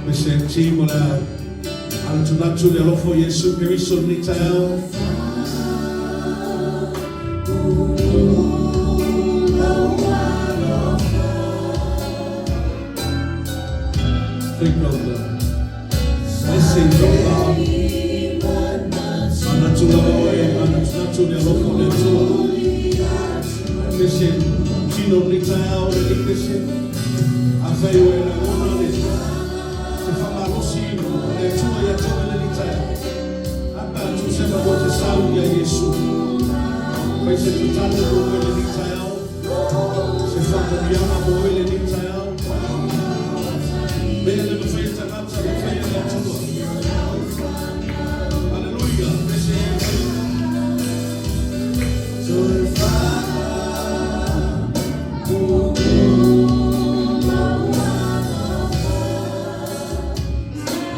Mula ang tunatu de lofo Yesu Kiristo ni tayo. Think of the blessings of God. Anatu de lofo Yesu. Mission Chino ni tayo de mission. Afeyo na una ni. Tusema wote sauti ya Yesu. Pese tutane mwele ni tayao. Sefaka biyama mwele ni tayao. Bele mfeta kapsa mfeta kapsa. Hallelujah. Pese Yesu.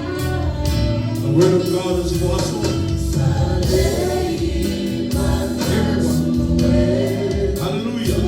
The word of God is for us all. Hallelujah.